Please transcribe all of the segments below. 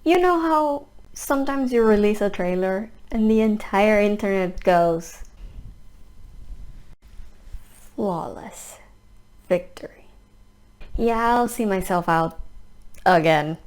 You know how sometimes you release a trailer and the entire internet goes, flawless victory. Yeah, I'll see myself out again.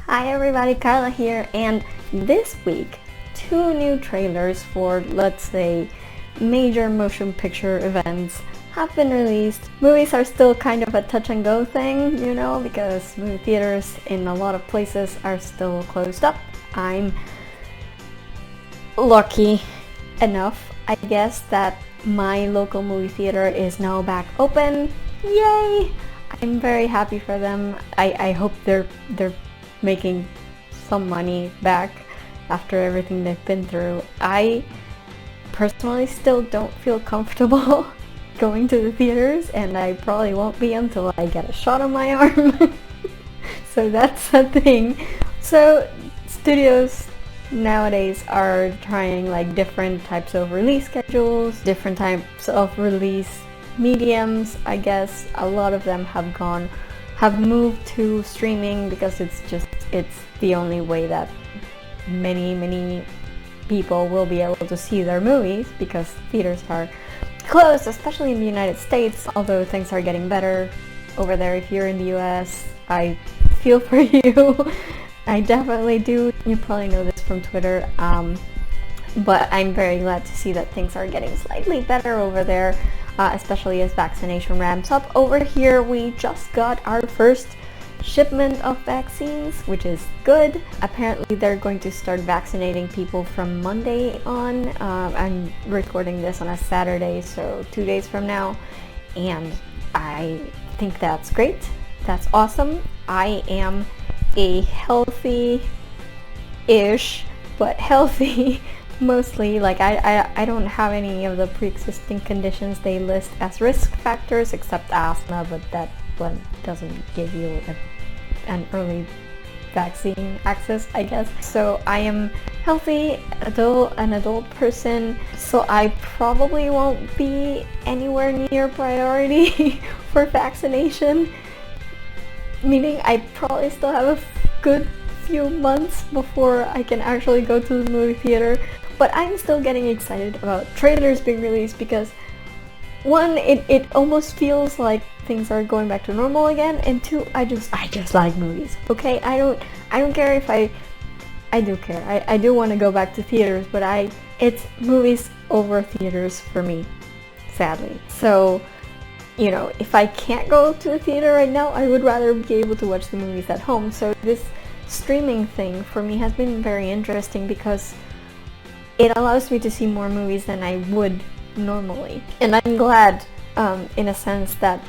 Hi everybody, Carla here, and this week, 2 new trailers for, let's say, major motion picture events have been released. Movies are still kind of a touch and go thing, you know, because movie theaters in a lot of places are still closed up. I'm lucky enough, I guess, that my local movie theater is now back open. Yay! I'm very happy for them. I hope they're making some money back after everything they've been through. I personally still don't feel comfortable going to the theaters, and I probably won't be until I get a shot on my arm. So that's a thing. So studios nowadays are trying like different types of release schedules, different types of release mediums. I guess a lot of them have moved to streaming because it's the only way that many people will be able to see their movies, because theaters are closed, especially in the United States, although things are getting better over there. If you're in the US, I feel for you. I definitely do. You probably know this from Twitter, but I'm very glad to see that things are getting slightly better over there, especially as vaccination ramps up. Over here, we just got our first shipment of vaccines, which is good. Apparently, they're going to start vaccinating people from Monday on. I'm recording this on a Saturday, so 2 days from now, and I think that's great. That's awesome. I am a healthy-ish, but healthy mostly. Like I don't have any of the pre-existing conditions they list as risk factors except asthma, but that one doesn't give you an early vaccine access, I guess. So I am healthy, an adult person, so I probably won't be anywhere near priority for vaccination, meaning I probably still have a good few months before I can actually go to the movie theater. But I'm still getting excited about trailers being released because, one, it almost feels like things are going back to normal again, and two, I just like movies. Okay, I don't care if I do care. I do want to go back to theaters, but it's movies over theaters for me, sadly. So, you know, if I can't go to a theater right now, I would rather be able to watch the movies at home. So this streaming thing for me has been very interesting because it allows me to see more movies than I would normally. And I'm glad, in a sense, that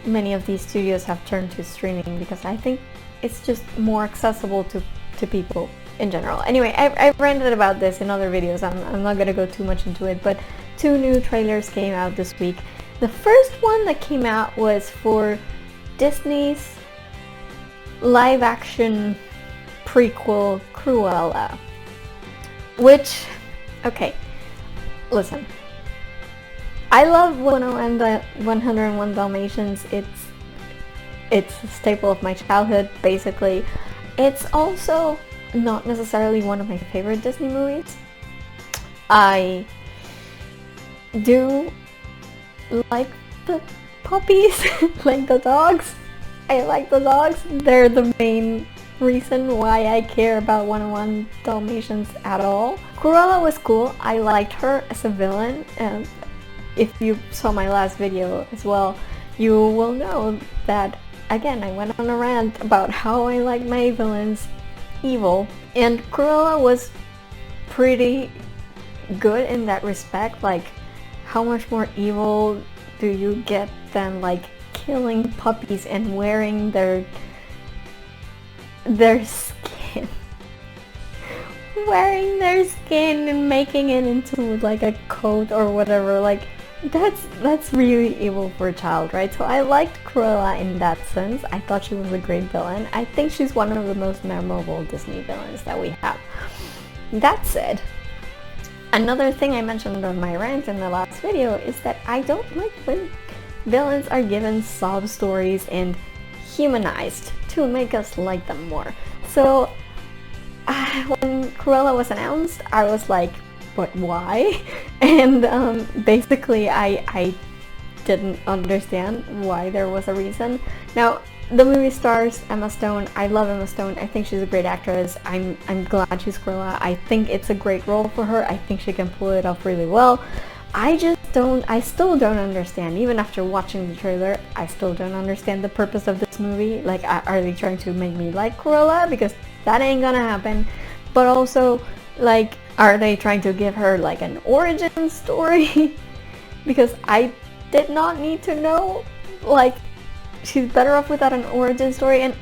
many of these studios have turned to streaming, because I think it's just more accessible to people in general. Anyway, I've ranted about this in other videos. I'm not gonna go too much into it, but 2 new trailers came out this week. The first one that came out was for Disney's live-action prequel Cruella. Which, okay, listen. I love 101 Dalmatians. It's a staple of my childhood, basically. It's also not necessarily one of my favorite Disney movies. I do like the puppies, like the dogs. I like the dogs. They're the main reason why I care about 101 Dalmatians at all. Cruella was cool. I liked her as a villain, and if you saw my last video as well, you will know that, again, I went on a rant about how I like my villains evil, and Cruella was pretty good in that respect. Like, how much more evil do you get than like killing puppies and wearing their skin? wearing their skin and making it into like a coat or whatever, like that's really evil for a child, right? So I liked Cruella in that sense. I thought she was a great villain. I think she's one of the most memorable Disney villains that we have. That said, another thing I mentioned on my rant in the last video is that I don't like when villains are given sob stories and humanized to make us like them more. So when Cruella was announced, I was like, but why? And basically I didn't understand why there was a reason. Now, the movie stars Emma Stone. I love Emma Stone. I think she's a great actress. I'm glad she's Cruella. I think it's a great role for her. I think she can pull it off really well. I still don't understand, even after watching the trailer, I still don't understand the purpose of this movie. Like, are they trying to make me like Cruella? Because that ain't gonna happen. But also, like, are they trying to give her like an origin story? Because I did not need to know. Like, she's better off without an origin story, and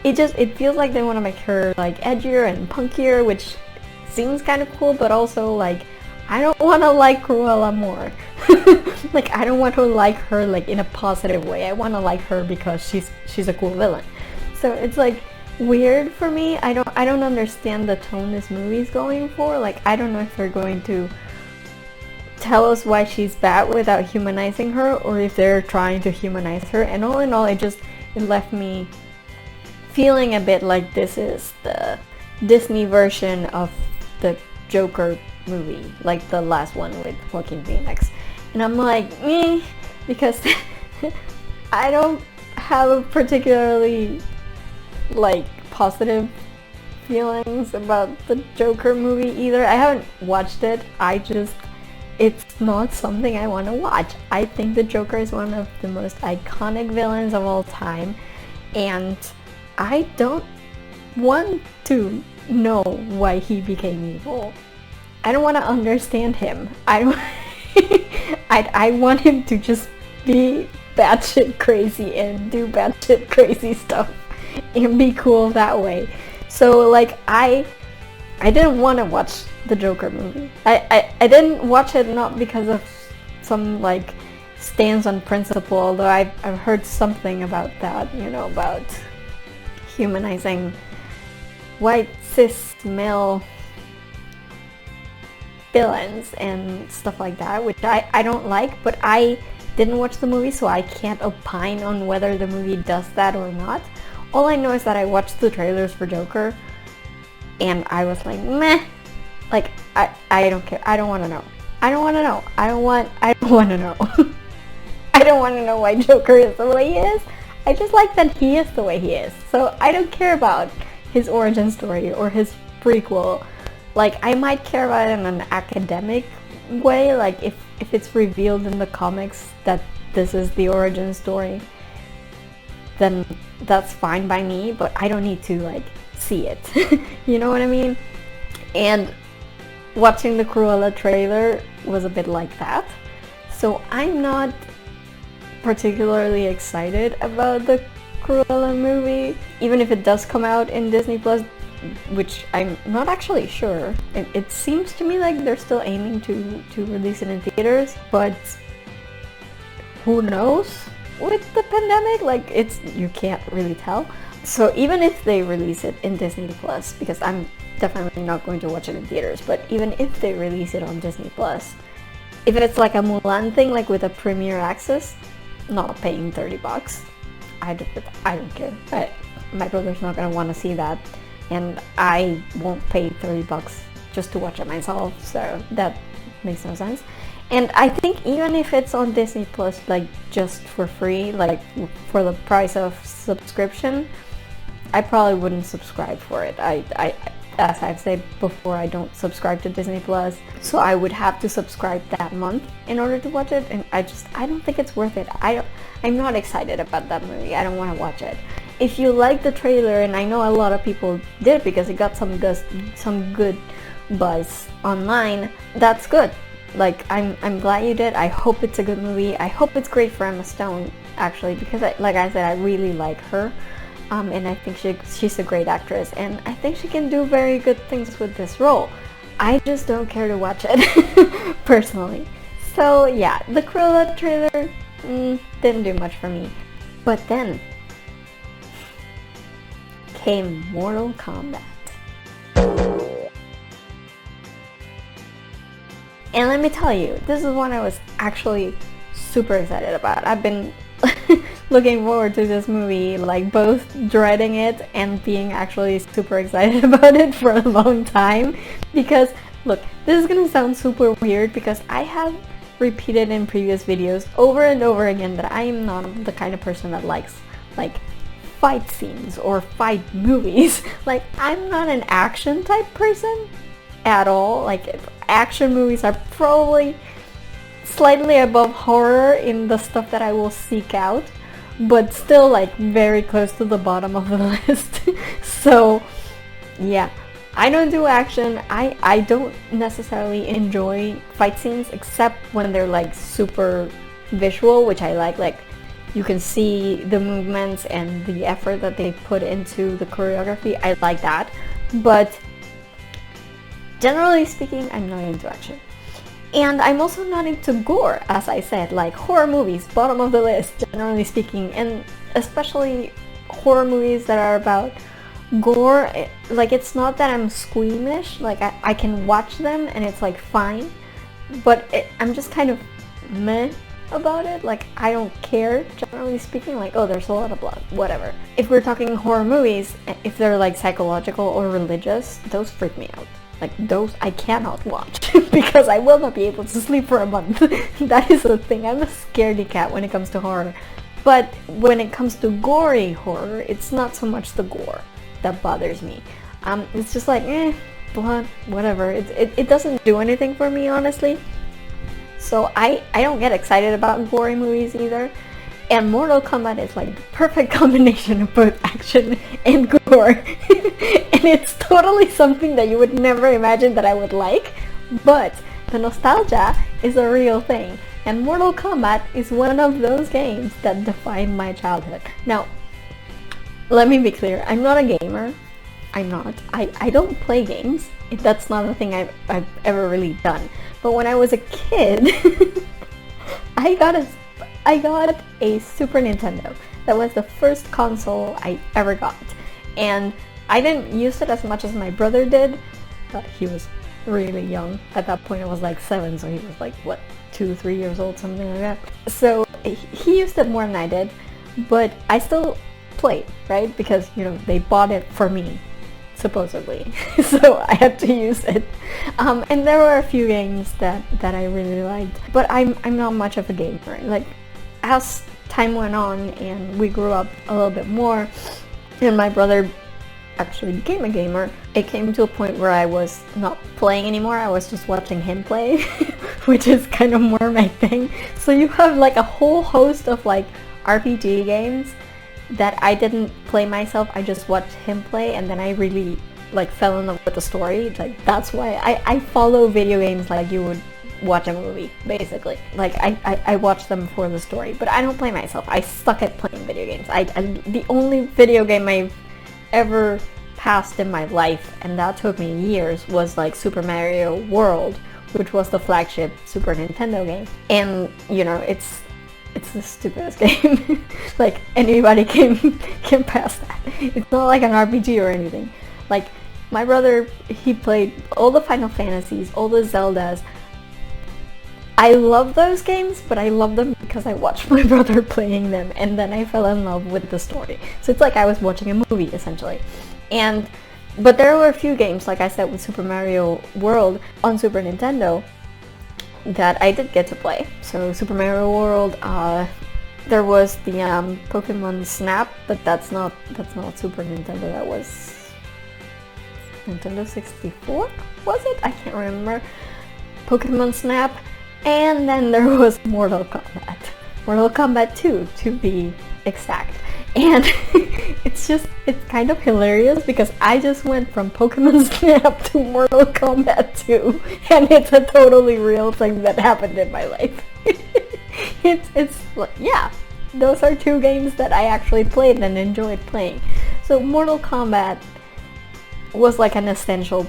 it feels like they want to make her like edgier and punkier, which seems kind of cool, but also like I don't want to like Cruella more. Like, I don't want to like her like in a positive way. I want to like her because she's a cool villain. So it's like weird for me. I don't understand the tone this movie's going for. Like, I don't know if they're going to tell us why she's bad without humanizing her, or if they're trying to humanize her. And all in all, it left me feeling a bit like this is the Disney version of the Joker movie, like the last one with Joaquin Phoenix. And I'm like, because I don't have a particularly like positive feelings about the Joker movie either. I haven't watched it. It's not something I want to watch. I think the Joker is one of the most iconic villains of all time, and I don't want to know why he became evil. I don't want to understand him. I want him to just be batshit crazy and do batshit crazy stuff and be cool that way. So like I didn't want to watch the Joker movie. I didn't watch it not because of some like stance on principle, although I've heard something about that, you know, about humanizing white cis male villains and stuff like that, which I don't like, but I didn't watch the movie, so I can't opine on whether the movie does that or not. All I know is that I watched the trailers for Joker and I was like, meh. Like, I don't care. I don't want to know. I don't want to know. I don't want to know. I don't want to know why Joker is the way he is. I just like that he is the way he is. So I don't care about his origin story or his prequel. Like, I might care about it in an academic way, like if it's revealed in the comics that this is the origin story, then that's fine by me, but I don't need to like see it. You know what I mean? And watching the Cruella trailer was a bit like that. So I'm not particularly excited about the Cruella movie, even if it does come out in Disney Plus, which I'm not actually sure. It seems to me like they're still aiming to release it in theaters, but who knows with the pandemic? Like, you can't really tell. So even if they release it in Disney Plus, because I'm definitely not going to watch it in theaters, but even if they release it on Disney Plus, if it's like a Mulan thing, like with a premiere access, not paying $30. I don't care. My brother's not gonna want to see that, and I won't pay $30 just to watch it myself, so that makes no sense. And I think even if it's on Disney Plus, like just for free, like for the price of subscription, I probably wouldn't subscribe for it. As I've said before, I don't subscribe to Disney Plus, so I would have to subscribe that month in order to watch it, and I don't think it's worth it. I'm not excited about that movie. I don't want to watch it. If you like the trailer, and I know a lot of people did because it got some good buzz online, that's good. Like, I'm glad you did. I hope it's a good movie. I hope it's great for Emma Stone, actually, because like I said, I really like her. and I think she's a great actress, and I think she can do very good things with this role. I just don't care to watch it, personally. So yeah, the Cruella trailer didn't do much for me. But then came Mortal Kombat. And let me tell you, this is one I was actually super excited about. I've been looking forward to this movie, like both dreading it and being actually super excited about it for a long time. Because, look, this is gonna sound super weird because I have repeated in previous videos over and over again that I am not the kind of person that likes, like, fight scenes or fight movies. Like, I'm not an action type person at all. Like, action movies are probably slightly above horror in the stuff that I will seek out, but still like very close to the bottom of the list. So yeah, I don't do action. I don't necessarily enjoy fight scenes except when they're like super visual, which I like you can see the movements and the effort that they put into the choreography. I like that, but generally speaking, I'm not into action. And I'm also not into gore, as I said, like horror movies, bottom of the list, generally speaking, and especially horror movies that are about gore. Like, it's not that I'm squeamish, like I can watch them and it's like fine, but I'm just kind of meh about it. Like, I don't care, generally speaking, like, oh, there's a lot of blood, whatever. If we're talking horror movies, if they're like psychological or religious, those freak me out. Like, those I cannot watch because I will not be able to sleep for a month. That is the thing. I'm a scaredy cat when it comes to horror. But when it comes to gory horror, it's not so much the gore that bothers me. It's just like, blood, whatever. It doesn't do anything for me, honestly. So I don't get excited about gory movies either. And Mortal Kombat is like the perfect combination of both action and gore. And it's totally something that you would never imagine that I would like. But the nostalgia is a real thing. And Mortal Kombat is one of those games that defined my childhood. Now, let me be clear. I'm not a gamer. I'm not. I don't play games. That's not a thing I've ever really done. But when I was a kid, I got a Super Nintendo. That was the first console I ever got. And I didn't use it as much as my brother did. He was really young. At that point I was like 7, so he was like, what, 2-3 years old, something like that. So he used it more than I did, but I still played, right? Because, you know, they bought it for me, supposedly. So I had to use it. And there were a few games that I really liked, but I'm not much of a gamer. Like, as time went on and we grew up a little bit more and my brother actually became a gamer, it came to a point where I was not playing anymore. I was just watching him play, which is kind of more my thing. So you have like a whole host of like RPG games that I didn't play myself. I just watched him play, and then I really like fell in love with the story. Like, that's why I follow video games like you would watch a movie, basically. Like, I watch them for the story, but I don't play myself. I suck at playing video games. The only video game I've ever passed in my life, and that took me years, was like Super Mario World, which was the flagship Super Nintendo game. And, you know, it's the stupidest game. Like, anybody can pass that. It's not like an RPG or anything. Like, my brother, he played all the Final Fantasies, all the Zeldas. I love those games, but I love them because I watched my brother playing them, and then I fell in love with the story. So it's like I was watching a movie, essentially. But there were a few games, like I said, with Super Mario World on Super Nintendo that I did get to play. So Super Mario World, there was the Pokemon Snap, but that's not Super Nintendo. That was Nintendo 64, was it? I can't remember. Pokemon Snap. And then there was Mortal Kombat. Mortal Kombat 2, to be exact. And it's kind of hilarious because I just went from Pokemon Snap to Mortal Kombat 2, and it's a totally real thing that happened in my life. It's yeah, those are two games that I actually played and enjoyed playing. So Mortal Kombat was like an essential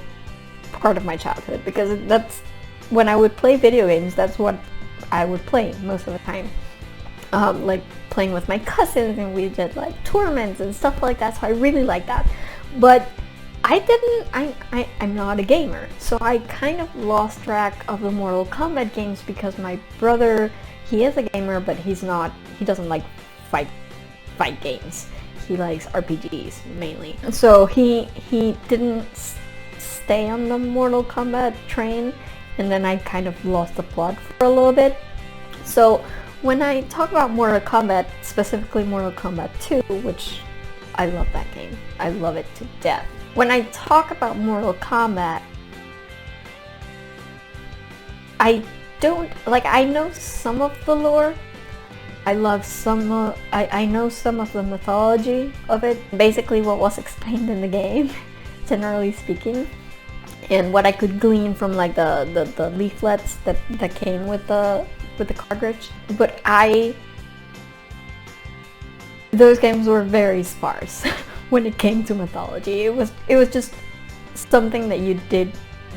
part of my childhood, because that's when I would play video games, that's what I would play most of the time. Like playing with my cousins, and we did like tournaments and stuff like that, so I really like that. But I'm not a gamer, so I kind of lost track of the Mortal Kombat games, because my brother, he is a gamer, but he doesn't like fight games. He likes RPGs mainly. So he didn't stay on the Mortal Kombat train, and then I kind of lost the plot for a little bit. So when I talk about Mortal Kombat, specifically Mortal Kombat 2, which I love that game, I love it to death. When I talk about Mortal Kombat, I know some of the lore. I know some of the mythology of it, basically what was explained in the game, generally speaking, and what I could glean from like the leaflets that came with the cartridge. But those games were very sparse when it came to mythology. It was just something that you did,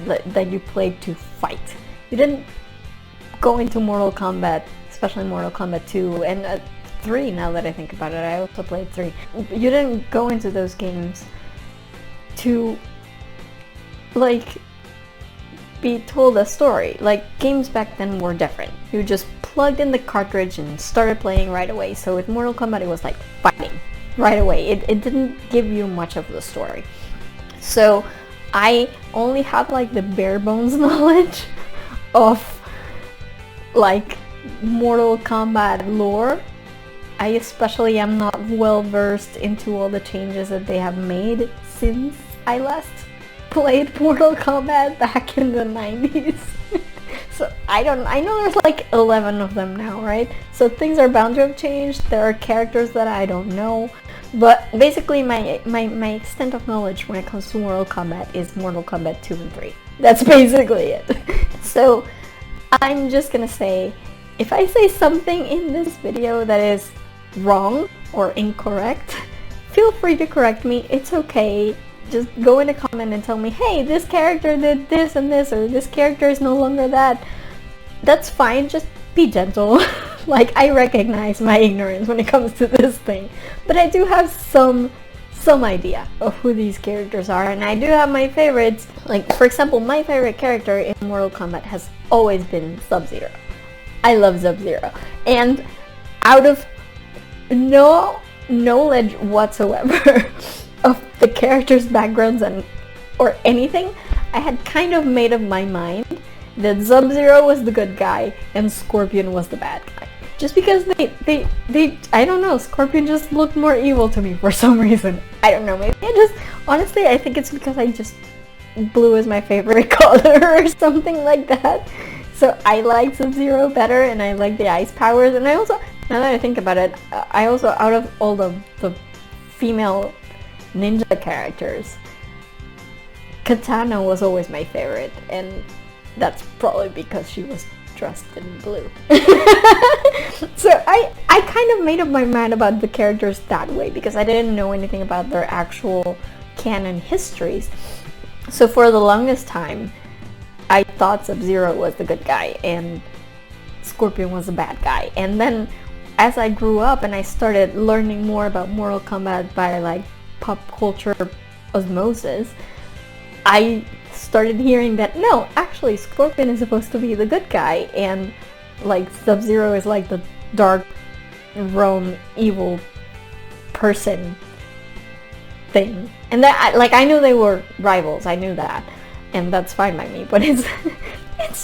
that you played to fight. You didn't go into Mortal Kombat, especially Mortal Kombat 2 and 3, now that I think about it. I also played 3. You didn't go into those games to like be told a story. Like, games back then were different. You just plugged in the cartridge and started playing right away. So with Mortal Kombat it was like fighting right away. It didn't give you much of the story. So I only have like the bare bones knowledge of like Mortal Kombat lore. I especially am not well versed into all the changes that they have made since I last played Mortal Kombat back in the 90s. So I know there's like 11 of them now, right? So things are bound to have changed. There are characters that I don't know. But basically my extent of knowledge when it comes to Mortal Kombat is Mortal Kombat 2 and 3. That's basically it. So I'm just gonna say, if I say something in this video that is wrong or incorrect, feel free to correct me. It's okay. Just go in a comment and tell me, hey, this character did this and this, or this character is no longer that. That's fine, just be gentle. Like, I recognize my ignorance when it comes to this thing. But I do have some idea of who these characters are, and I do have my favorites. Like, for example, my favorite character in Mortal Kombat has always been Sub-Zero. I love Sub-Zero. And out of no knowledge whatsoever of the characters' backgrounds or anything, I had kind of made up my mind that Sub-Zero was the good guy and Scorpion was the bad guy. Just because they I don't know, Scorpion just looked more evil to me for some reason. I don't know, maybe honestly, I think it's because blue is my favorite color or something like that. So I like Sub-Zero better, and I like the ice powers, and I also, now that I think about it, I also, out of all the female ninja characters, Katana was always my favorite, and that's probably because she was dressed in blue. So I kind of made up my mind about the characters that way, because I didn't know anything about their actual canon histories. So for the longest time, I thought Sub-Zero was the good guy and Scorpion was the bad guy. And then as I grew up and I started learning more about Mortal Kombat by like pop culture osmosis, I started hearing that no, actually Scorpion is supposed to be the good guy, and like Sub-Zero is like the dark, Rome, evil person thing. And that, like, I knew they were rivals, I knew that, and that's fine by me, but it's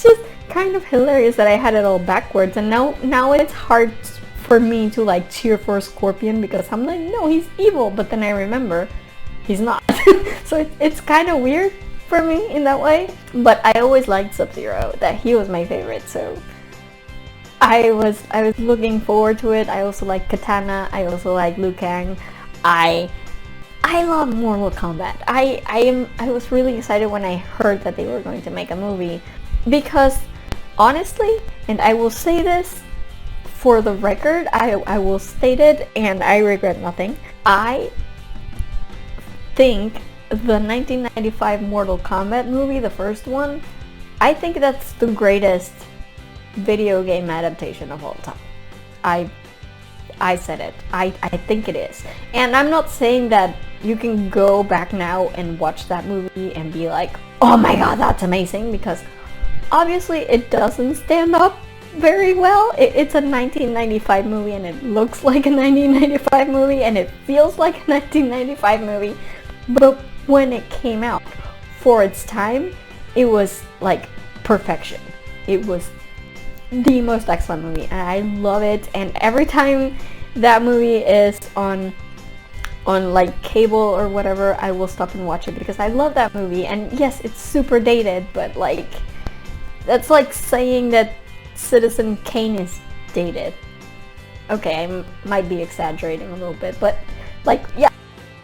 just kind of hilarious that I had it all backwards, and now it's hard for me to like cheer for Scorpion, because I'm like, no, he's evil, but then I remember he's not. So it's kind of weird for me in that way. But I always liked Sub-Zero, that he was my favorite, so I was looking forward to it. I also like Katana, I also like Liu Kang. I love Mortal Kombat. I was really excited when I heard that they were going to make a movie, because honestly, and I will say this for the record, I will state it and I regret nothing, I think the 1995 Mortal Kombat movie, the first one, I think that's the greatest video game adaptation of all time. I said it. I think it is. And I'm not saying that you can go back now and watch that movie and be like, oh my god, that's amazing, because obviously it doesn't stand up very well. It's a 1995 movie and it looks like a 1995 movie and it feels like a 1995 movie. But when it came out, for its time, it was like perfection. It was the most excellent movie and I love it, and every time that movie is on like cable or whatever, I will stop and watch it because I love that movie. And yes, it's super dated, but like, that's like saying that Citizen Kane is dated. Okay, I might be exaggerating a little bit, but like, yeah,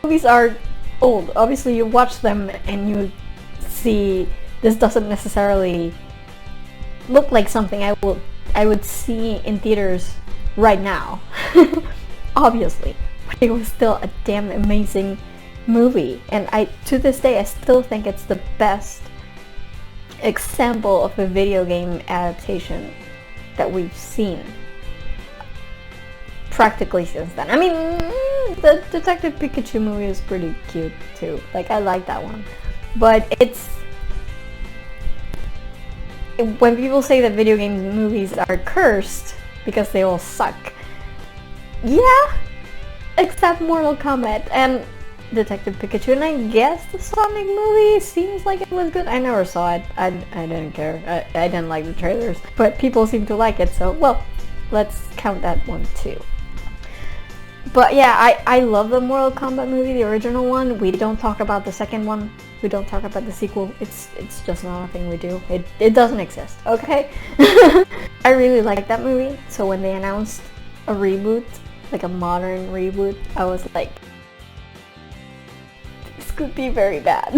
movies are old. Obviously you watch them and you see this doesn't necessarily look like something I would see in theaters right now. Obviously, but it was still a damn amazing movie, and to this day I still think it's the best example of a video game adaptation that we've seen practically since then. I mean, the Detective Pikachu movie is pretty cute too. Like, I like that one, but when people say that video game movies are cursed because they all suck, yeah, except Mortal Kombat and Detective Pikachu, and I guess the Sonic movie seems like it was good. I never saw it. I didn't care. I didn't like the trailers, but people seem to like it, so well, let's count that one too. But yeah, I love the Mortal Kombat movie, the original one. We don't talk about the second one. We don't talk about the sequel. It's just not a thing we do. It doesn't exist, okay? I really like that movie, so when they announced a reboot, like a modern reboot, I was like, this could be very bad.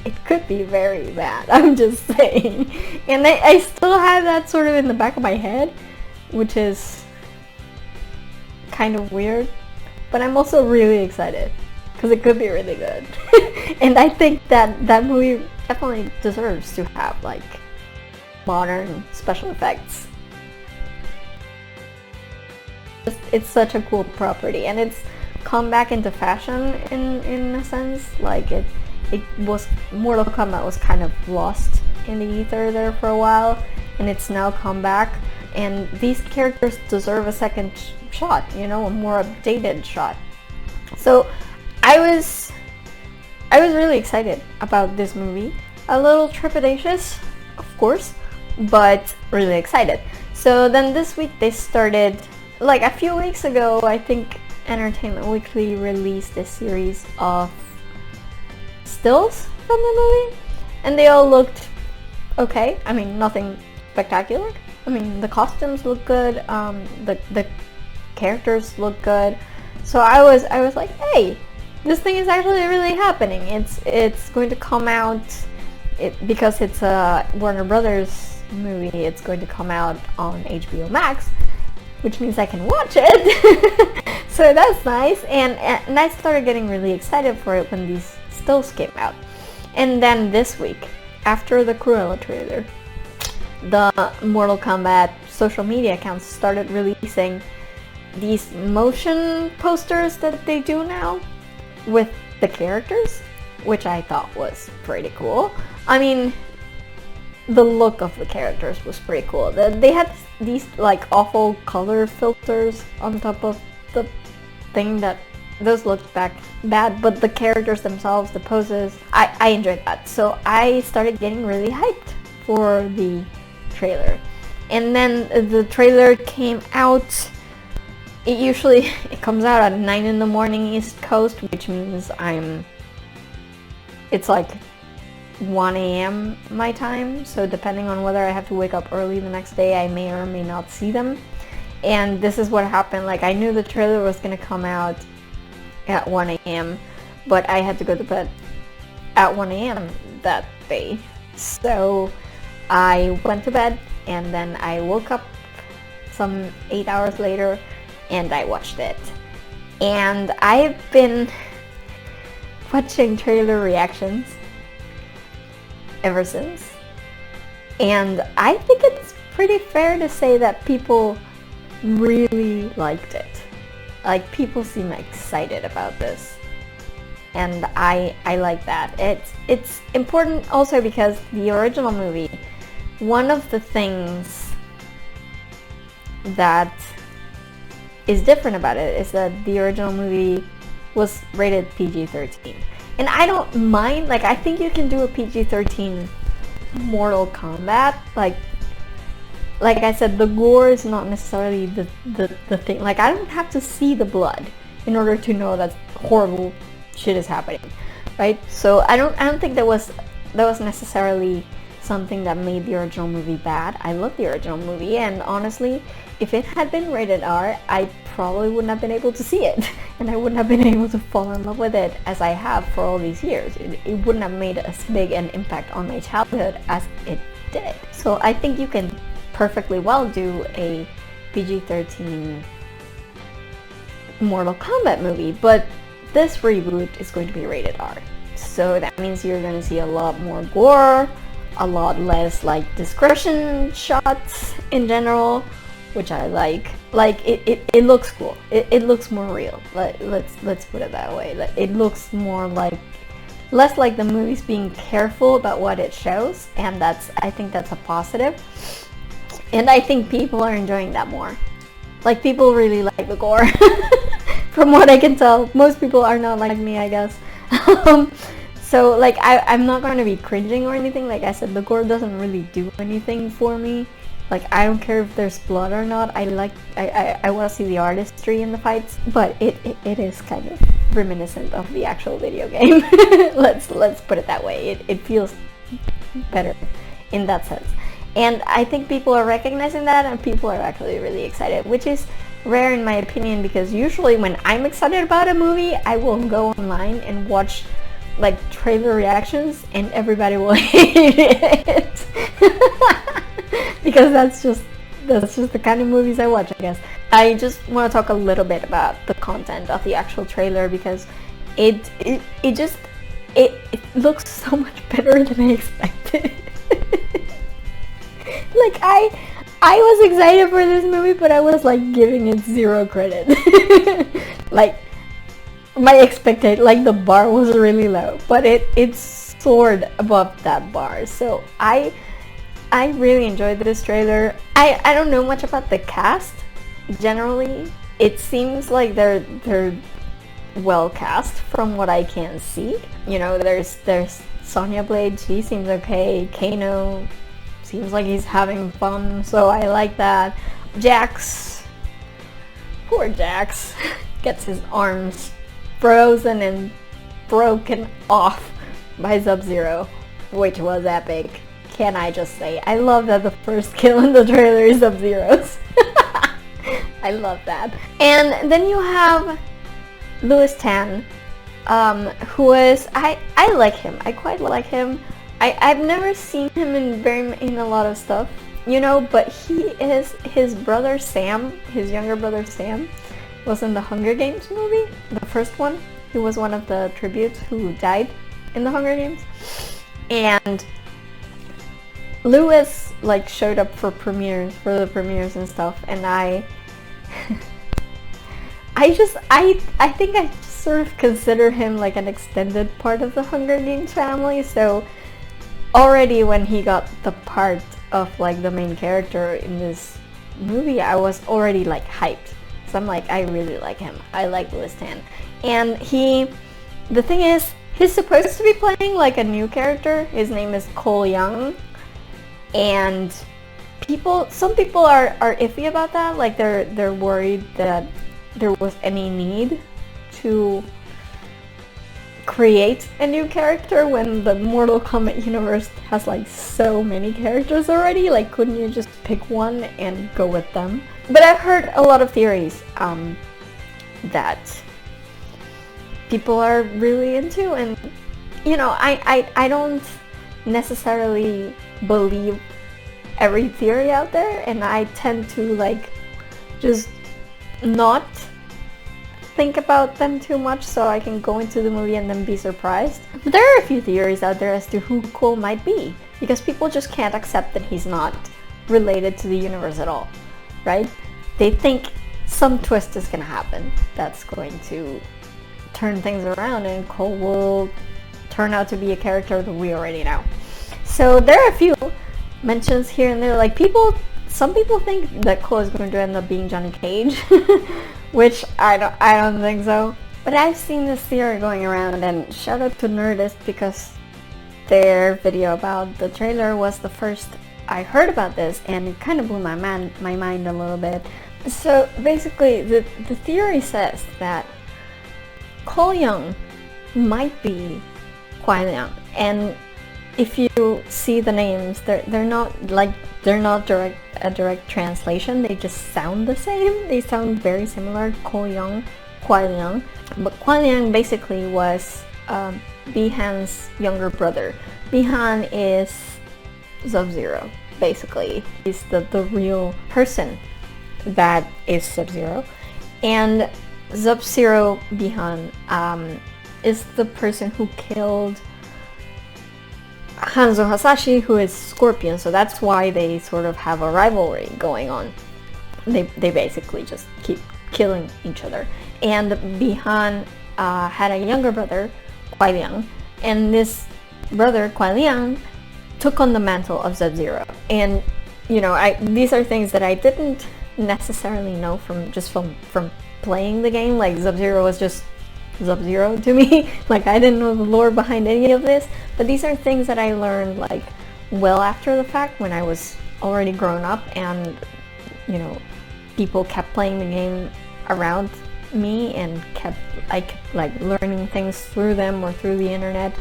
It could be very bad, I'm just saying. And I still have that sort of in the back of my head, which is kind of weird, but I'm also really excited because it could be really good. And I think that movie definitely deserves to have like modern special effects. It's such a cool property, and it's come back into fashion in a sense. Like it was, Mortal Kombat was kind of lost in the ether there for a while, and it's now come back, and these characters deserve a second shot, you know, a more updated shot. So I was really excited about this movie. A little trepidatious, of course, but really excited. So then this week they started, like a few weeks ago, I think Entertainment Weekly released a series of stills from the movie, and they all looked okay. I mean, nothing spectacular. I mean, the costumes look good, the characters look good. So I was like, hey, this thing is actually really happening. It's going to come out, because it's a Warner Brothers movie, it's going to come out on HBO Max, which means I can watch it. So that's nice, and I started getting really excited for it when these stills came out. And then this week, after the Cruella trailer, the Mortal Kombat social media accounts started releasing these motion posters that they do now with the characters, which I thought was pretty cool. I mean, the look of the characters was pretty cool. They had these like awful color filters on top of the thing that those looked bad, but the characters themselves, the poses, I enjoyed that. So I started getting really hyped for the trailer. And then the trailer came out. It comes out at 9 in the morning East Coast, which means it's like 1 a.m. my time, so depending on whether I have to wake up early the next day, I may or may not see them. And this is what happened. Like, I knew the trailer was gonna come out at 1 a.m., but I had to go to bed at 1 a.m. that day. So I went to bed, and then I woke up some 8 hours later, and I watched it. And I've been watching trailer reactions ever since. And I think it's pretty fair to say that people really liked it. Like, people seem excited about this. And I like that. It's important also because the original movie, one of the things that is different about it is that the original movie was rated PG-13. And I don't mind, like, I think you can do a PG-13 Mortal Kombat. Like I said, the gore is not necessarily the thing. Like, I don't have to see the blood in order to know that horrible shit is happening, right? So I don't think that was necessarily something that made the original movie bad. I love the original movie, and honestly, if it had been rated R, I probably wouldn't have been able to see it, and I wouldn't have been able to fall in love with it as I have for all these years. It wouldn't have made as big an impact on my childhood as it did. So I think you can perfectly well do a PG-13 Mortal Kombat movie, but this reboot is going to be rated R. So that means you're going to see a lot more gore, a lot less like discretion shots in general, which I like. Like, it looks cool. It looks more real. Let's put it that way. Like, it looks more like, less like the movie's being careful about what it shows, and I think that's a positive. And I think people are enjoying that more. Like, people really like the gore. From what I can tell, most people are not like me, I guess. So, like, I'm not going to be cringing or anything. Like I said, the gore doesn't really do anything for me. Like, I don't care if there's blood or not. I want to see the artistry in the fights, but it is kind of reminiscent of the actual video game. Let's put it that way. It feels better in that sense. And I think people are recognizing that, and people are actually really excited, which is rare in my opinion, because usually when I'm excited about a movie, I will go online and watch like trailer reactions, and everybody will hate it. Because that's just the kind of movies I watch, I guess. I just want to talk a little bit about the content of the actual trailer, because it looks so much better than I expected. Like, I was excited for this movie, but I was like giving it zero credit. Like, my expectation, like, the bar was really low, but it soared above that bar. So I really enjoyed this trailer. I don't know much about the cast. Generally, it seems like they're well cast from what I can see. You know, there's Sonya Blade. She seems okay. Kano seems like he's having fun, so I like that. Jax, poor Jax, gets his arms frozen and broken off by Sub-Zero, which was epic. Can I just say, I love that the first kill in the trailer is Sub-Zero's. I love that. And then you have Louis Tan, who is, I like him. I quite like him. I've never seen him in a lot of stuff, you know, but his brother Sam, his younger brother Sam, was in the Hunger Games movie, the first one. He was one of the tributes who died in the Hunger Games. And Louis, like, showed up for the premieres and stuff, and I think I just sort of consider him like an extended part of the Hunger Games family, so already when he got the part of like the main character in this movie, I was already like hyped. So I'm like, I really like him. I like Louis Tan. And the thing is, he's supposed to be playing like a new character. His name is Cole Young. And some people are iffy about that. Like, they're worried that there was any need to create a new character when the Mortal Kombat universe has like so many characters already. Like, couldn't you just pick one and go with them? But I've heard a lot of theories that people are really into, and you know, I don't necessarily believe every theory out there, and I tend to like just not think about them too much so I can go into the movie and then be surprised. But there are a few theories out there as to who Cole might be, because people just can't accept that he's not related to the universe at all, right? They think some twist is gonna happen that's going to turn things around and Cole will turn out to be a character that we already know. So there are a few mentions here and there, like some people think that Cole is going to end up being Johnny Cage, which I don't think so. But I've seen this theory going around, and shout out to Nerdist because their video about the trailer was the first I heard about this, and it kind of blew my mind a little bit. So basically, the theory says that Cole Young might be Kwai Liang, and if you see the names, they're not a direct translation. They just sound the same. They sound very similar. Cole Young, Kwai Liang, but Kwai Liang basically was Bihan's younger brother. Bihan is Sub-Zero. Basically, he's the real person that is Sub-Zero, and Sub-Zero Bihan is the person who killed Hanzo Hasashi, who is Scorpion, so that's why they sort of have a rivalry going on. They basically just keep killing each other. And Bihan had a younger brother, Kwai Liang, and this brother, Kwai Liang, took on the mantle of Sub-Zero. And, you know, these are things that I didn't necessarily know from playing the game. Like, Sub-Zero was just Sub-Zero to me. Like, I didn't know the lore behind any of this, but these are things that I learned like well after the fact, when I was already grown up, and you know, people kept playing the game around me, and I kept like learning things through them or through the internet.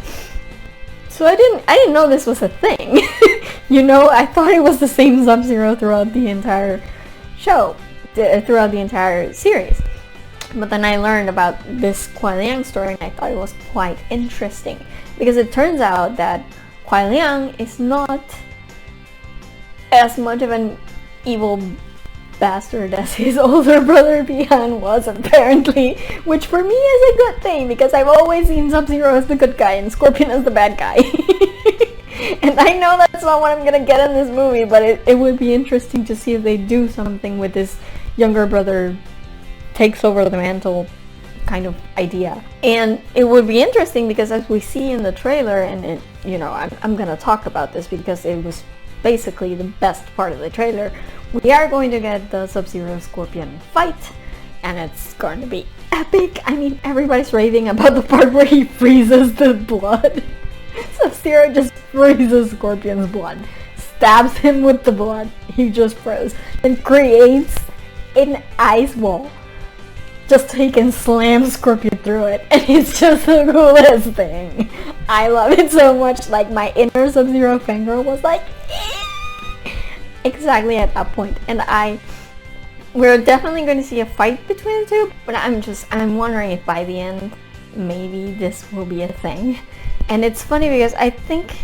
So I didn't know this was a thing. You know, I thought it was the same Sub-Zero throughout the entire show, throughout the entire series. But then I learned about this Kwai Liang story, and I thought it was quite interesting, because it turns out that Kwai Liang is not as much of an evil bastard as his older brother Bihan was, apparently, which for me is a good thing, because I've always seen Sub-Zero as the good guy and Scorpion as the bad guy. And I know that's not what I'm gonna get in this movie, but it would be interesting to see if they do something with this younger brother takes over the mantle kind of idea. And it would be interesting because, as we see in the trailer, and it, you know, I'm gonna talk about this because it was basically the best part of the trailer, we are going to get the Sub-Zero Scorpion fight, and it's going to be epic. I mean, everybody's raving about the part where he freezes the blood. Sub-Zero just freezes Scorpion's blood, stabs him with the blood he just froze, and creates an ice wall just so he can slam Scorpion through it, and it's just the coolest thing. I love it so much. Like, my inner Sub-Zero fangirl was like exactly at that point, and we're definitely going to see a fight between the two, but I'm wondering if by the end maybe this will be a thing. And it's funny because I think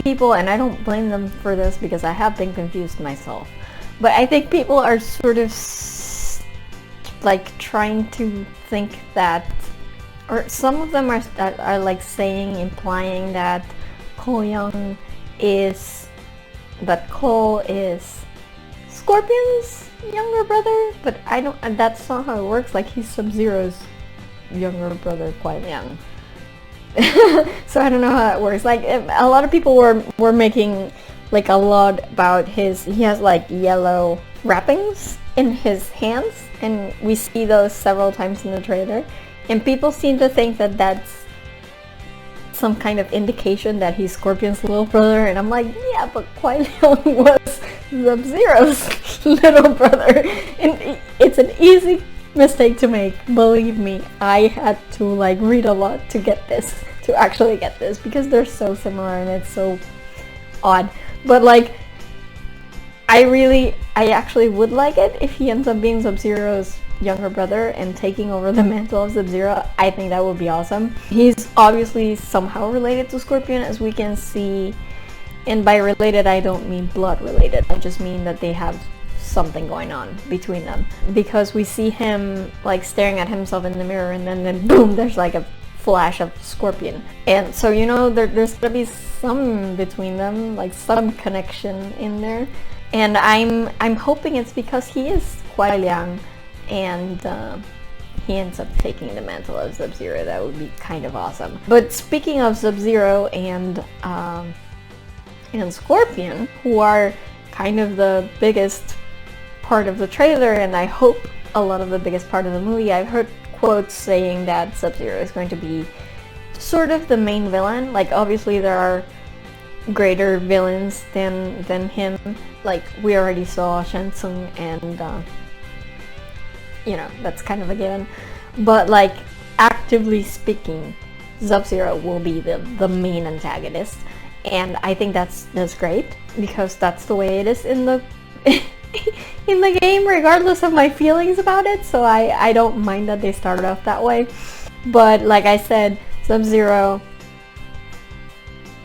people, and I don't blame them for this because I have been confused myself, but I think people are sort of like trying to think that, or some of them are like implying that Cole is Scorpion's younger brother, but that's not how it works. Like, he's Sub-Zero's younger brother, Kwai Liang. So I don't know how that works. Like, a lot of people were making like a lot about he has like yellow wrappings in his hands, and we see those several times in the trailer, and people seem to think that that's some kind of indication that he's Scorpion's little brother, and I'm like, yeah, but Kwai Liang was Sub-Zero's little brother, and it's an easy mistake to make, believe me. I had to like read a lot to actually get this, because they're so similar and it's so odd. But like, I actually would like it if he ends up being Sub-Zero's younger brother and taking over the mantle of Sub-Zero. I think that would be awesome. He's obviously somehow related to Scorpion, as we can see, and by related I don't mean blood related, I just mean that they have something going on between them, because we see him like staring at himself in the mirror, and then boom, there's like a flash of Scorpion. And so, you know, there's gonna be some between them, like some connection in there. And I'm hoping it's because he is Kuai Liang, and he ends up taking the mantle of Sub-Zero. That would be kind of awesome. But speaking of Sub-Zero and Scorpion, who are kind of the biggest part of the trailer, and I hope a lot of the biggest part of the movie, I've heard quotes saying that Sub-Zero is going to be sort of the main villain. Like, obviously there are greater villains than him. Like, we already saw Shang Tsung, and you know, that's kind of a given. But like, actively speaking, Sub-Zero will be the main antagonist, and I think that's great, because that's the way it is in the in the game, regardless of my feelings about it. So I don't mind that they started off that way. But like I said, Sub-Zero,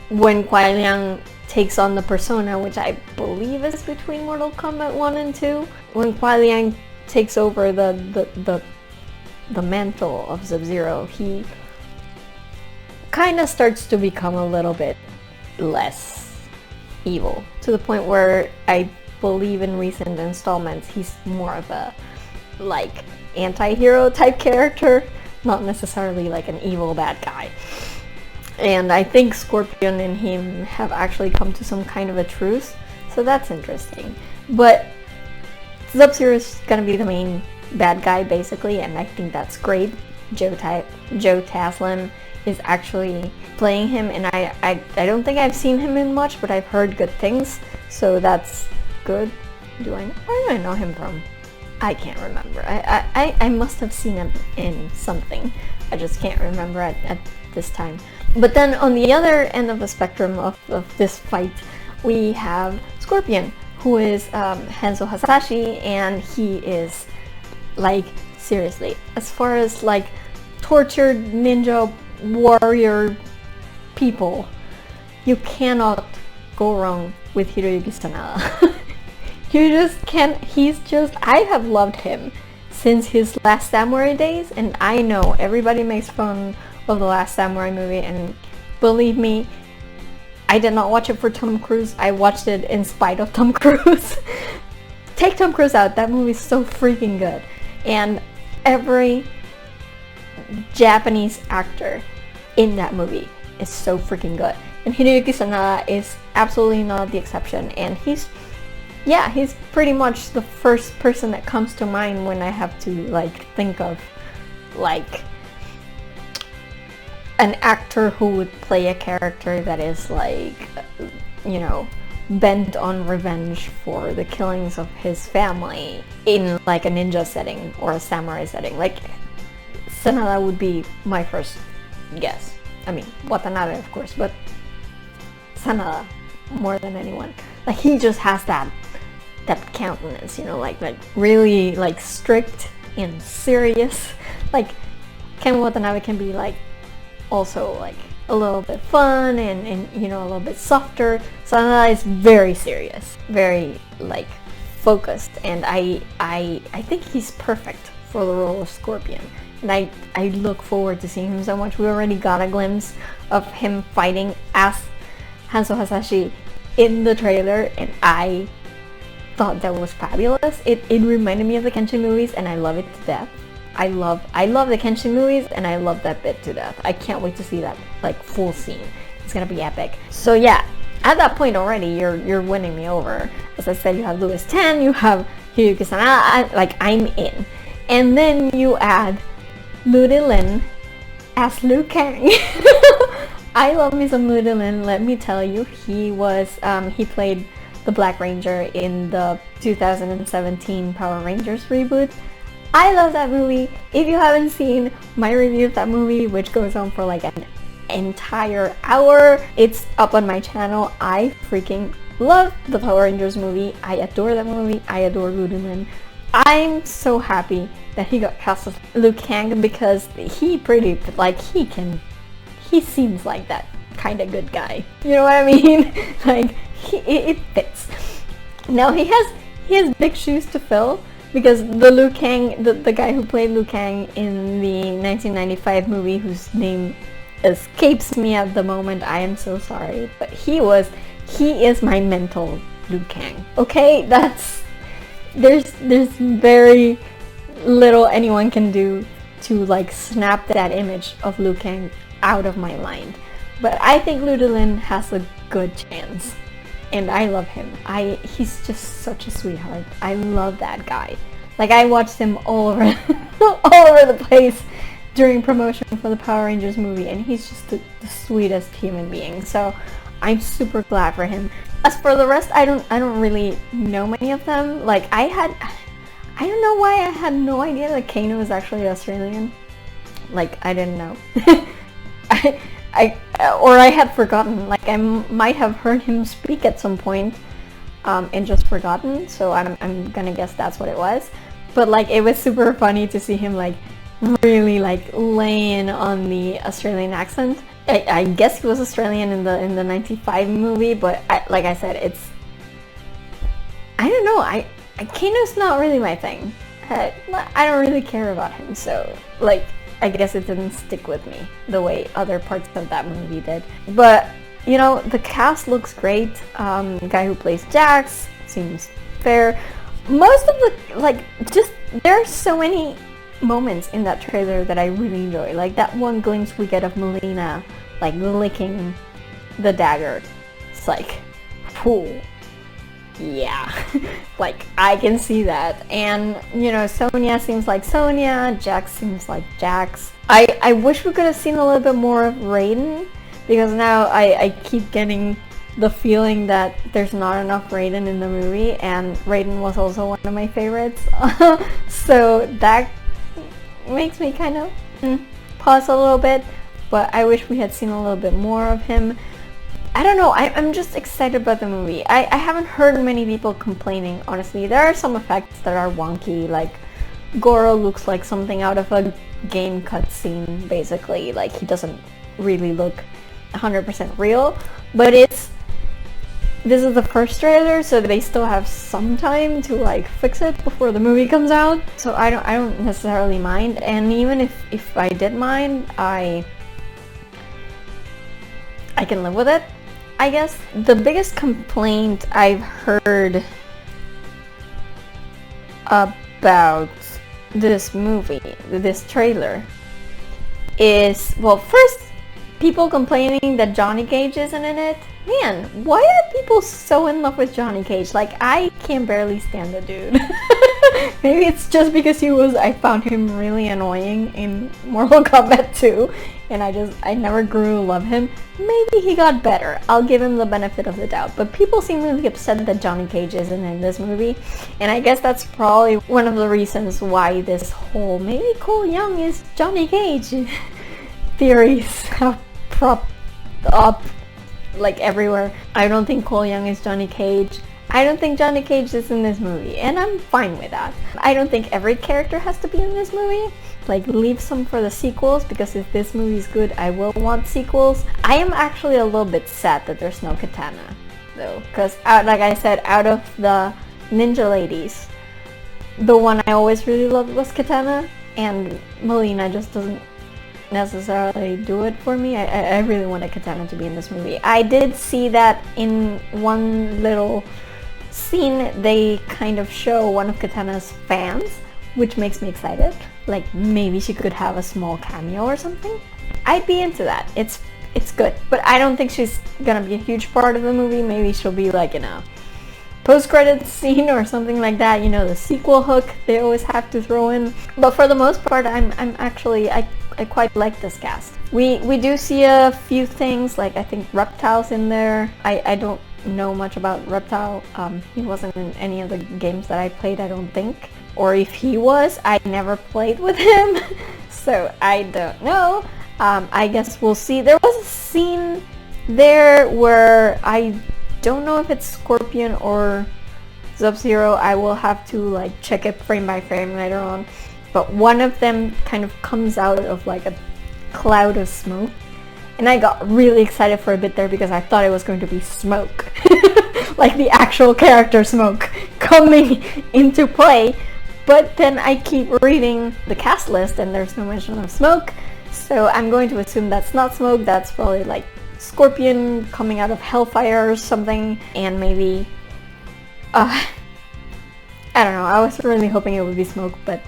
when Kuai Liang takes on the persona, which I believe is between Mortal Kombat 1 and 2, when Kuai Liang takes over the mantle of Sub-Zero, he kind of starts to become a little bit less evil, to the point where I believe in recent installments he's more of a like anti-hero type character, not necessarily like an evil bad guy. And I think Scorpion and him have actually come to some kind of a truce, so that's interesting. But Sub-Zero is gonna be the main bad guy basically, and I think that's great. Joe Taslim is actually playing him, and I don't think I've seen him in much, but I've heard good things, so that's good. Where do I know him from? I can't remember. I must have seen him in something. I just can't remember at this time. But then on the other end of the spectrum of this fight, we have Scorpion, who is Hanzo Hasashi, and he is, like, seriously, as far as like tortured ninja warrior people, you cannot go wrong with Hiroyuki Sanada. You just can't. I have loved him since his Last Samurai days, and I know everybody makes fun of the Last Samurai movie, and believe me, I did not watch it for Tom Cruise. I watched it in spite of Tom Cruise. Take Tom Cruise out, that movie is so freaking good. And every Japanese actor in that movie is so freaking good. And Hiroyuki Sanada is absolutely not the exception. And he's pretty much the first person that comes to mind when I have to like think of like an actor who would play a character that is like, you know, bent on revenge for the killings of his family in like a ninja setting or a samurai setting. Like, Sanada would be my first guess. I mean, Watanabe of course, but Sanada more than anyone. Like, he just has that countenance, you know, like really like strict and serious. Like, Ken Watanabe can be like also like a little bit fun and you know, a little bit softer. Sanada is very serious, very like focused, and I think he's perfect for the role of Scorpion. And I look forward to seeing him so much. We already got a glimpse of him fighting as Hanzo Hasashi in the trailer, and I thought that was fabulous. It reminded me of the Kenshin movies, and I love it to death. I love the Kenshin movies, and I love that bit to death. I can't wait to see that like full scene. It's gonna be epic. So yeah, at that point already, you're winning me over. As I said, you have Louis Tan, you have Hiroyuki Sanada, like, I'm in. And then you add Ludi Lin as Liu Kang. I love me some Ludi Lin, let me tell you. He played the Black Ranger in the 2017 Power Rangers reboot. I love that movie. If you haven't seen my review of that movie, which goes on for like an entire hour, it's up on my channel. I freaking love the Power Rangers movie. I adore that movie. I adore Ludi Lin. I'm so happy that he got cast as Liu Kang, because he seems like that kind of good guy. You know what I mean? Like, it fits. Now he he has big shoes to fill, because the Liu Kang, the guy who played Liu Kang in the 1995 movie, whose name escapes me at the moment, I am so sorry, but he is my mental Liu Kang. Okay, there's very little anyone can do to like snap that image of Liu Kang out of my mind. But I think Ludolin has a good chance. And I love him. He's just such a sweetheart. I love that guy. Like, I watched him all over the place during promotion for the Power Rangers movie, and he's just the sweetest human being. So I'm super glad for him. As for the rest, I don't really know many of them. Like, I don't know why I had no idea that Kano is actually Australian. Like, I didn't know. I had forgotten. Like, I might have heard him speak at some point, and just forgotten. So I'm gonna guess that's what it was. But like, it was super funny to see him like really like laying on the Australian accent. I guess he was Australian in the 95 movie, but like I said, I don't know. Kano's not really my thing. I don't really care about him. So like, I guess it didn't stick with me the way other parts of that movie did. But, you know, the cast looks great. The guy who plays Jax seems fair. Most of the, like, just, there are so many moments in that trailer that I really enjoy. Like, that one glimpse we get of Melina, like, licking the dagger. It's like, whew. Yeah, like, I can see that. And, you know, Sonya seems like Sonya, Jax seems like Jax. I wish we could have seen a little bit more of Raiden, because now I keep getting the feeling that there's not enough Raiden in the movie, and Raiden was also one of my favorites. So that makes me kind of pause a little bit, but I wish we had seen a little bit more of him. I don't know, I'm just excited about the movie. I haven't heard many people complaining, honestly. There are some effects that are wonky, like Goro looks like something out of a game cutscene, basically. Like, he doesn't really look 100% real, but this is the first trailer, so they still have some time to like fix it before the movie comes out. So I don't necessarily mind, and even if I did mind, I can live with it, I guess. The biggest complaint I've heard about this movie, this trailer, is, well, first, people complaining that Johnny Cage isn't in it. Man, why are people so in love with Johnny Cage? Like, I can barely stand the dude. Maybe it's just because I found him really annoying in Mortal Kombat 2, and I never grew to love him. Maybe he got better. I'll give him the benefit of the doubt. But people seem really upset that Johnny Cage isn't in this movie, and I guess that's probably one of the reasons why this whole maybe Cole Young is Johnny Cage theories have propped up like everywhere. I don't think Cole Young is Johnny Cage. I don't think Johnny Cage is in this movie, and I'm fine with that. I don't think every character has to be in this movie. Like, leave some for the sequels, because if this movie's good, I will want sequels. I am actually a little bit sad that there's no Katana, though, because like I said, out of the ninja ladies, the one I always really loved was Katana, and Melina just doesn't necessarily do it for me. I really wanted Katana to be in this movie. I did see that in one little scene they kind of show one of Katana's fans, which makes me excited. Like, maybe she could have a small cameo or something. I'd be into that. It's good, but I don't think she's gonna be a huge part of the movie. Maybe she'll be like in a post-credits scene or something like that, you know, the sequel hook they always have to throw in. But for the most part, I'm actually, I quite like this cast. We do see a few things, like I think Reptile's in there. I don't know much about Reptile. He wasn't in any of the games that I played, I don't think. Or if he was, I never played with him, so I don't know. I guess we'll see. There was a scene there where I don't know if it's Scorpion or Sub-Zero. I will have to like check it frame by frame later on. But one of them kind of comes out of like a cloud of smoke. And I got really excited for a bit there because I thought it was going to be smoke. Like the actual character smoke coming into play. But then I keep reading the cast list and there's no mention of Smoke, so I'm going to assume that's not Smoke. That's probably like Scorpion coming out of Hellfire or something, and maybe I don't know, I was really hoping it would be Smoke, but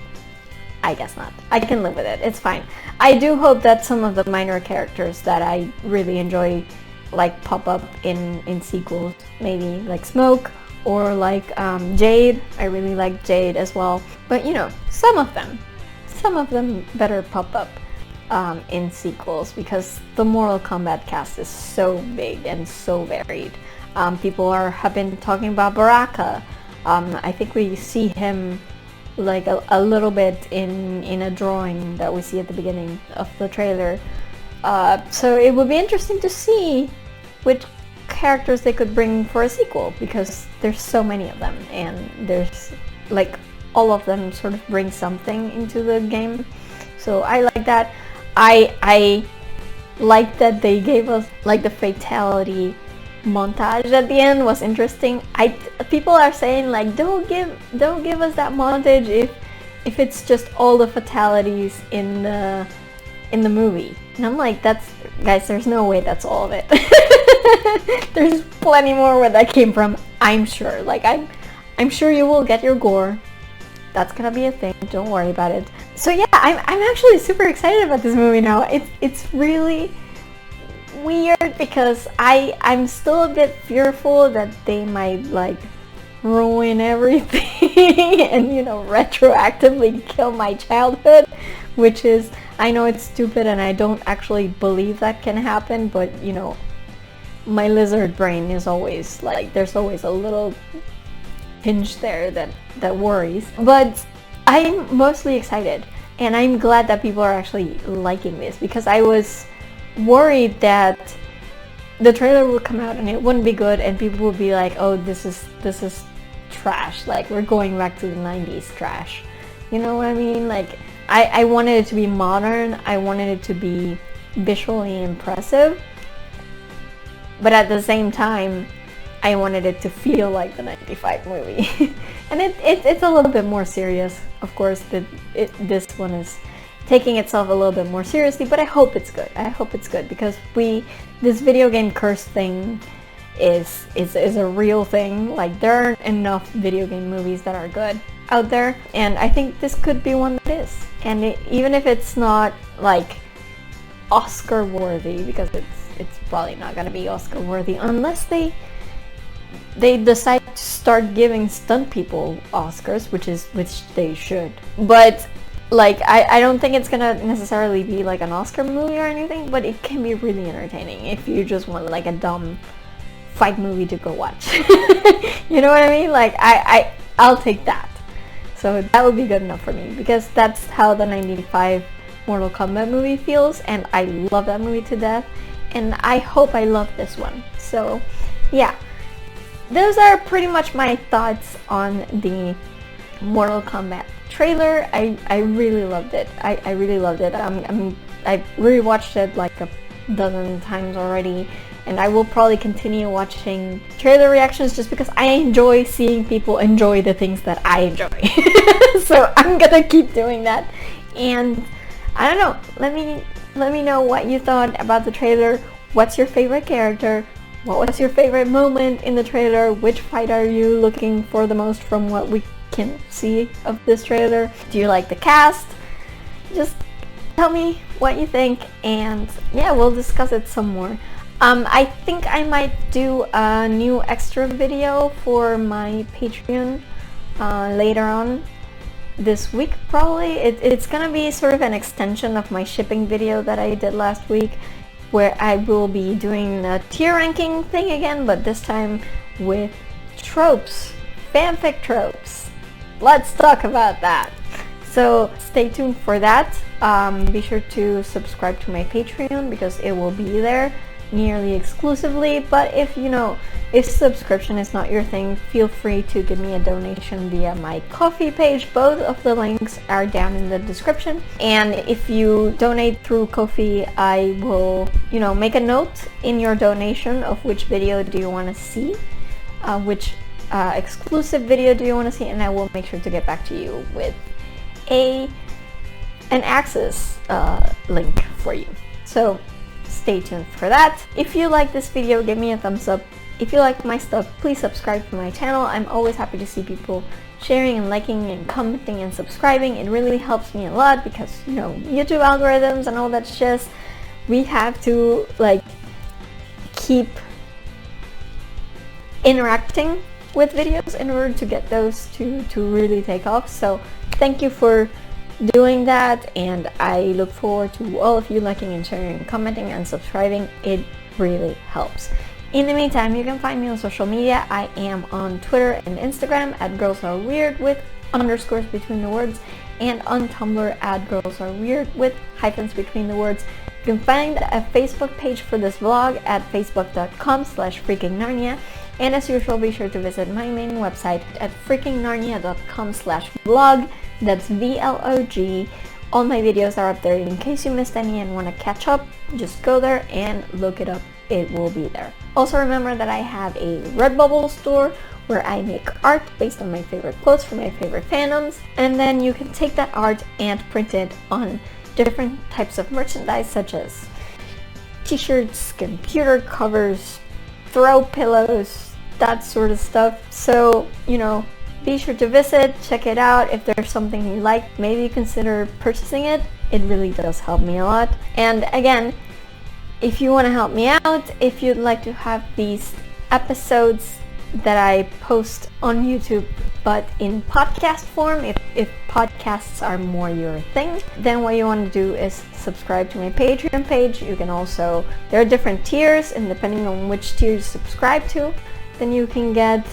I guess not. I can live with it, it's fine. I do hope that some of the minor characters that I really enjoy like pop up in sequels, maybe like Smoke or like Jade. I really like Jade as well, but you know, some of them better pop up in sequels, because the Mortal Kombat cast is so big and so varied. People have been talking about Baraka. I think we see him like a little bit in a drawing that we see at the beginning of the trailer. So it would be interesting to see which characters they could bring for a sequel, because there's so many of them, and there's like all of them sort of bring something into the game. So I like that. I like that they gave us like the fatality montage at the end was interesting. People are saying like don't give us that montage if it's just all the fatalities in the movie. And I'm like, guys, there's no way that's all of it. There's plenty more where that came from, I'm sure. Like I'm sure you will get your gore. That's gonna be a thing, don't worry about it. So yeah, I'm actually super excited about this movie now. It's really weird because I'm still a bit fearful that they might like ruin everything and, you know, retroactively kill my childhood, which is, I know it's stupid and I don't actually believe that can happen, but you know, my lizard brain is always like, there's always a little hinge there that worries. But I'm mostly excited, and I'm glad that people are actually liking this, because I was worried that the trailer would come out and it wouldn't be good and people would be like, oh, this is trash, like we're going back to the 90s trash. You know what I mean? Like I wanted it to be modern, I wanted it to be visually impressive, but at the same time I wanted it to feel like the 95 movie. And it's a little bit more serious, of course. This one is taking itself a little bit more seriously, but I hope it's good. I hope it's good, because this video game curse thing is a real thing. Like there aren't enough video game movies that are good out there, and I think this could be one that is. And even if it's not like Oscar worthy, because it's probably not gonna be Oscar worthy unless they decide to start giving stunt people Oscars, which they should. But like I don't think it's gonna necessarily be like an Oscar movie or anything, but it can be really entertaining if you just want like a dumb fight movie to go watch. You know what I mean? Like I'll take that. So that would be good enough for me, because that's how the 95 Mortal Kombat movie feels, and I love that movie to death, and I hope I love this one. So yeah, those are pretty much my thoughts on the Mortal Kombat trailer. I really loved it. I really loved it. I've rewatched it like a dozen times already, and I will probably continue watching trailer reactions just because I enjoy seeing people enjoy the things that I enjoy. So I'm gonna keep doing that. And I don't know, let me know what you thought about the trailer. What's your favorite character? What was your favorite moment in the trailer? Which fight are you looking for the most from what we can see of this trailer? Do you like the cast? Just tell me what you think, and yeah, we'll discuss it some more. I think I might do a new extra video for my Patreon later on this week, probably. It's gonna be sort of an extension of my shipping video that I did last week, where I will be doing a tier ranking thing again, but this time with tropes, fanfic tropes. Let's talk about that. So stay tuned for that. Be sure to subscribe to my Patreon, because it will be there nearly exclusively. But if subscription is not your thing, feel free to give me a donation via my Ko-fi page. Both of the links are down in the description. And if you donate through Ko-fi, I will make a note in your donation of which video do you want to see, which exclusive video do you want to see, and I will make sure to get back to you with an access link for you. So stay tuned for that. If you like this video, give me a thumbs up. If you like my stuff, please subscribe to my channel. I'm always happy to see people sharing and liking and commenting and subscribing. It really helps me a lot because, you know, YouTube algorithms and all that shit, we have to like keep interacting with videos in order to get those to really take off. So thank you for doing that, and I look forward to all of you liking and sharing and commenting and subscribing. It really helps. In the meantime, you can find me on social media. I am on Twitter and Instagram at girlsareweird with underscores between the words, and on Tumblr at girlsareweird with hyphens between the words. You can find a Facebook page for this vlog at facebook.com/FreakingNarnia, and as usual, be sure to visit my main website at FreakingNarnia.com/vlog. That's VLOG. All my videos are up there in case you missed any and want to catch up. Just go there and look it up. It will be there. Also remember that I have a Redbubble store where I make art based on my favorite quotes from my favorite fandoms, and then you can take that art and print it on different types of merchandise such as t-shirts, computer covers, throw pillows, that sort of stuff. So, you know, be sure to visit, check it out. If there's something you like, maybe consider purchasing it. It really does help me a lot. And again, if you want to help me out, if you'd like to have these episodes that I post on YouTube but in podcast form, if podcasts are more your thing, then what you want to do is subscribe to my Patreon page. You can also, there are different tiers, and depending on which tier you subscribe to, then you can get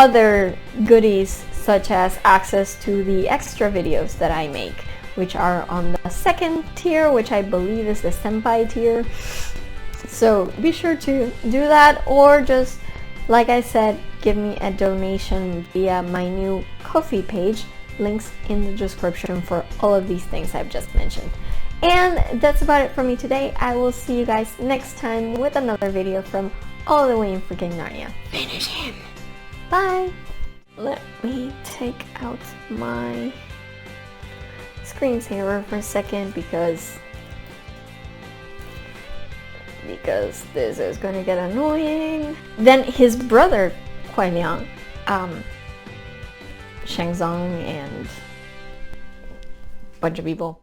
other goodies such as access to the extra videos that I make, which are on the second tier, which I believe is the senpai tier. So be sure to do that, or just, like I said, give me a donation via my new Ko-fi page. Links in the description for all of these things I've just mentioned. And that's about it for me today. I will see you guys next time with another video from all the way in freaking Narnia. Finish him! Bye! Let me take out my screensaver for a second because this is gonna get annoying. Then his brother, Kuai Liang, Shang Tsung, and a bunch of people